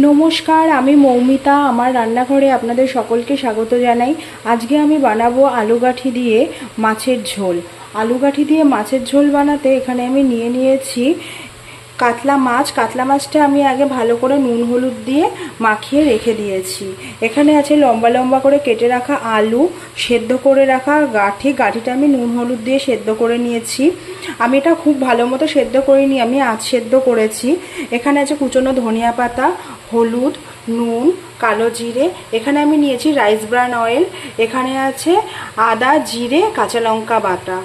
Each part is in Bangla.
নমস্কার, আমি মৌমিতা। আমার রান্নাঘরে আপনাদের সকলকে স্বাগত জানাই। আজকে আমি বানাবো আলুগাঠি দিয়ে মাছের ঝোল। আলুগাঠি দিয়ে মাছের ঝোল বানাতে এখানে আমি নিয়েছি কাতলা মাছ। কাতলা মাছটা আমি আগে ভালো করে নুন হলুদ দিয়ে মাখিয়ে রেখে দিয়েছি। এখানে আছে লম্বা লম্বা করে কেটে রাখা আলু, সেদ্ধ করে রাখা গাঠিটা আমি নুন হলুদ দিয়ে সেদ্ধ করে নিয়েছি। আমি এটা খুব ভালো মতো সেদ্ধ করিনি, আমি আধ সেদ্ধ করেছি। এখানে আছে কুচনো ধনিয়া পাতা, হলুদ, নুন, কালো জিরে। এখানে আমি নিয়েছি রাইস ব্রান অয়েল। এখানে আছে আদা, জিরে, কাঁচা লঙ্কা বাটা।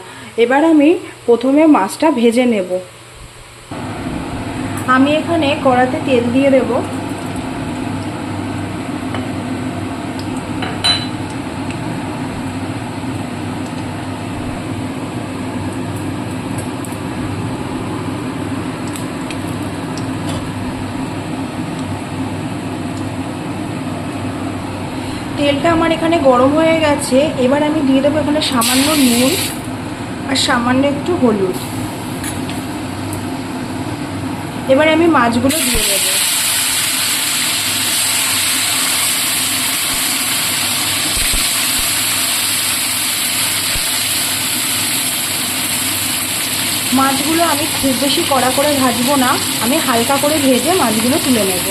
এবার আমি প্রথমে মাছটা ভেজে নেব। আমি এখানে কড়াতে তেল দিয়ে দেব। তেলটা আমার এখানে গরম হয়ে গেছে। এবার আমি দিয়ে দেবো এখানে সামান্য নুন আর সামান্য একটু হলুদ। এবার আমি মাছগুলো দিয়ে দেব। মাছগুলো আমি খুব বেশি কড়া করে ভাজবো না, আমি হালকা করে ভেজে মাছগুলো তুলে নেব।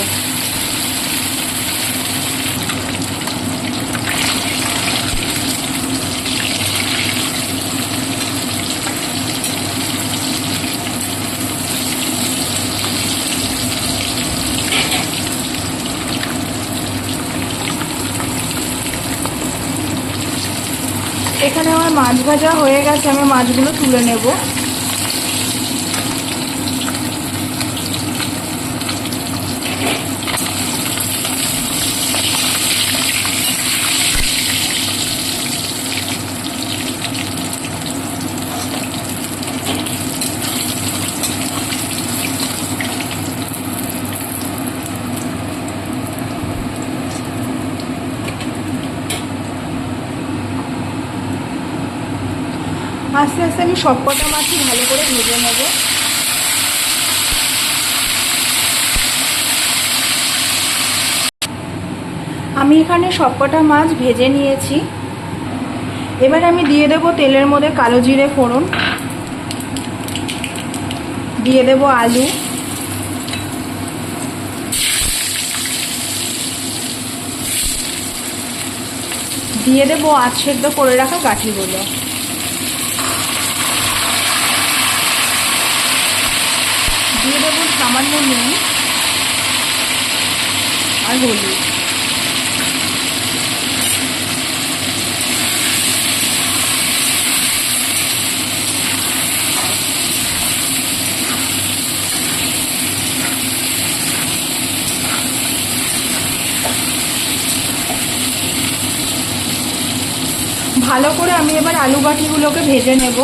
এখানে আমার মাছ ভাজা হয়ে গেছে, আমি মাছগুলো তুলে নেব। আস্তে আস্তে আমি সবকটা মাছই ভালো করে ভেজে নেব। আমি এখানে সবকটা মাছ ভেজে নিয়েছি। এবার আমি দিয়ে দেব তেলের মধ্যে কালো জিরে ফোড়ন, দিয়ে দেব আলু, দিয়ে দেব আধ সেদ্ধ করে রাখা গাঠিগুলো, দিয়ে দেব সামান্য নুন আর হলুদ। ভালো করে আমি এবার আলু গাঠিগুলোকে ভেজে নেব।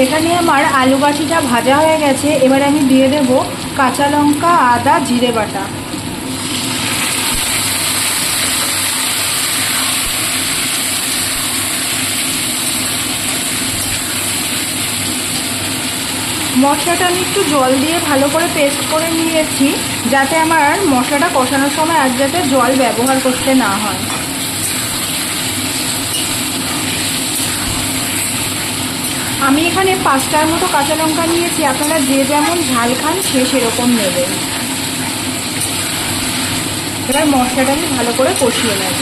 এখানে আমার আলু গাঠিটা ভাজা হয়ে গেছে। এবার আমি দিয়ে দেব কাঁচা লঙ্কা, আদা, জিরে বাটা। মশলাটা আমি একটু জল দিয়ে ভালো করে পেস্ট করে নিয়েছি, যাতে আমার মশলাটা কষানোর সময় আর যাতে জল ব্যবহার করতে না হয়। আমি এখানে 5টার মতো কাঁচা লঙ্কা নিয়েছি, আপনারা যে যেমন ঝাল খান সে সেরকম নেবেন। এবার মশলাটা আমি ভালো করে কষিয়ে নেব।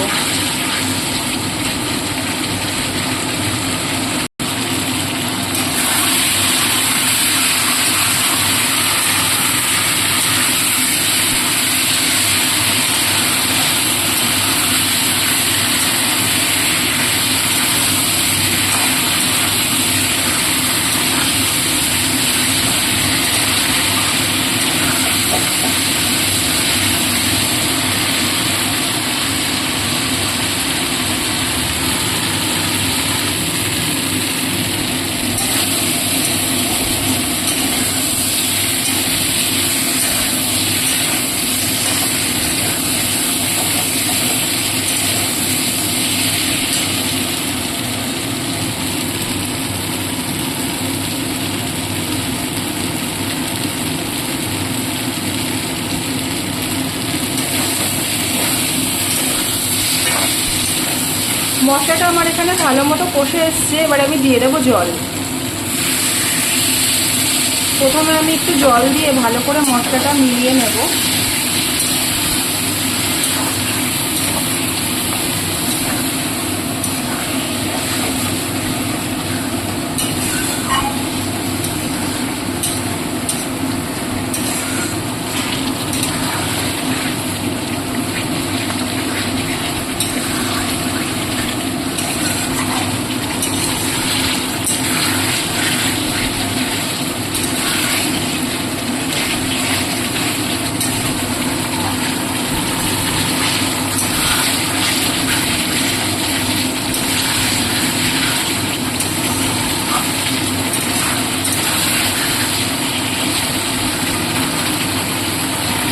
মশলাটা আমার এখানে ভালো মতো কষে এসছে, এবার আমি দিয়ে দেবো জল। প্রথমে আমি একটু জল দিয়ে ভালো করে মশলাটা মিলিয়ে নেব।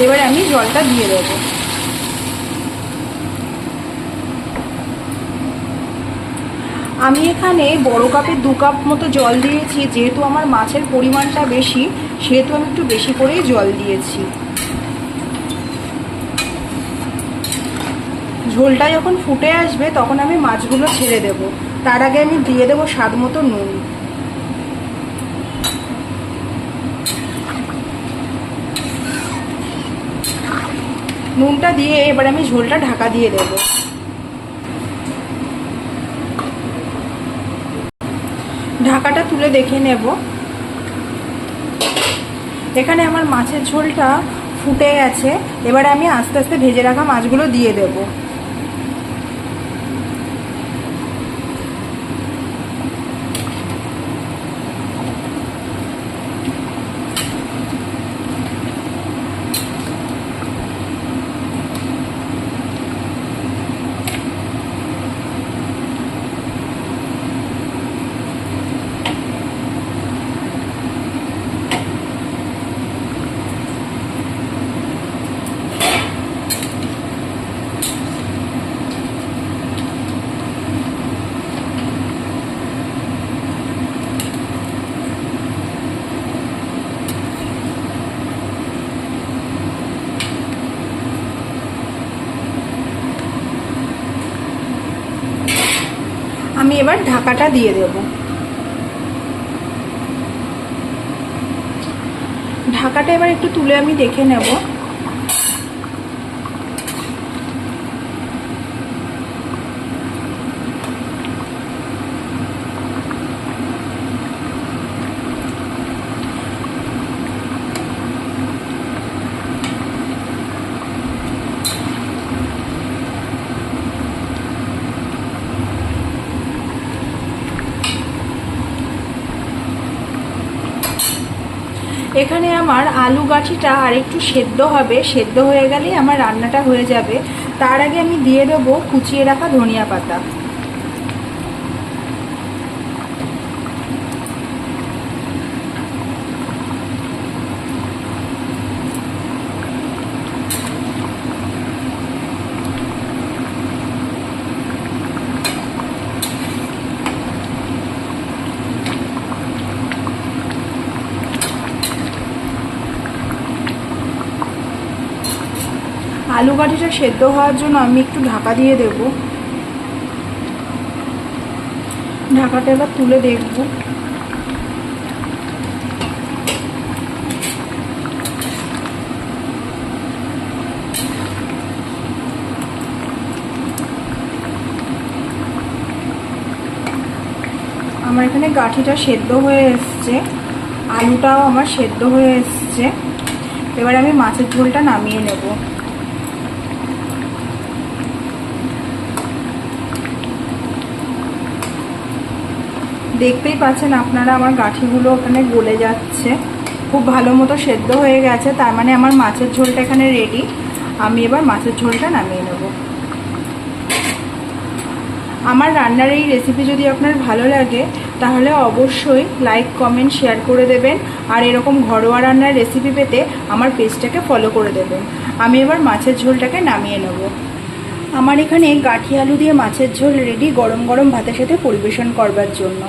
এবার আমি জলটা দিয়ে দেবো। আমি এখানে বড় কাপের 2 কাপ মতো জল দিয়েছি। যেহেতু আমার মাছের পরিমাণটা বেশি, সেহেতু আমি একটু বেশি করেই জল দিয়েছি। ঝোলটা যখন ফুটে আসবে তখন আমি মাছগুলো ছেড়ে দেব। তার আগে আমি দিয়ে দেবো স্বাদ মতো নুন। নুনটা দিয়ে এবার আমি ঝোলটা ঢাকা দিয়ে দেব। ঢাকাটা তুলে দেখে নেব। এখানে আমার মাছের ঝোলটা ফুটে গেছে। এবারে আমি আস্তে আস্তে ভেজে রাখা মাছগুলো দিয়ে দেব। আমি এবার ঢাকাটা দিয়ে দেব। ঢাকাটা এবার একটু তুলে আমি দেখে নেব। এখানে আমার আলু গাঠিটা আর একটু সেদ্ধ হবে। সেদ্ধ হয়ে গেলেই আমার রান্নাটা হয়ে যাবে। তার আগে আমি দিয়ে দেবো কুচিয়ে রাখা ধনিয়া পাতা। আলু গাঠিটা সেদ্ধ হওয়ার জন্য আমি একটু ঢাকা দিয়ে দেব। ঢাকাটা এবার তুলে দেখব। আমার এখানে গাঠিটা সেদ্ধ হয়ে এসছে, আলুটাও আমার সেদ্ধ হয়ে এসছে। এবার আমি মাছের ঝোলটা নামিয়ে নেব। দেখতেই পাচ্ছেন আপনারা আমার গাঠিগুলো ওখানে গলে যাচ্ছে। খুব ভালো মতো সেদ্ধ হয়ে গেছে, তার মানে আমার মাছের ঝোলটা এখানে রেডি। আমি এবার মাছের ঝোলটা নামিয়ে নেব। আমার রান্নার এই রেসিপি যদি আপনার ভালো লাগে তাহলে অবশ্যই লাইক কমেন্ট শেয়ার করে দেবেন। আর এরকম ঘরোয়া রান্নার রেসিপি পেতে আমার পেজটাকে ফলো করে দেবেন। আমি এবার মাছের ঝোলটাকে নামিয়ে নেব। আমার এখানে গাঠি আলু দিয়ে মাছের ঝোল রেডি, গরম গরম ভাতের সাথে পরিবেশন করবার জন্য।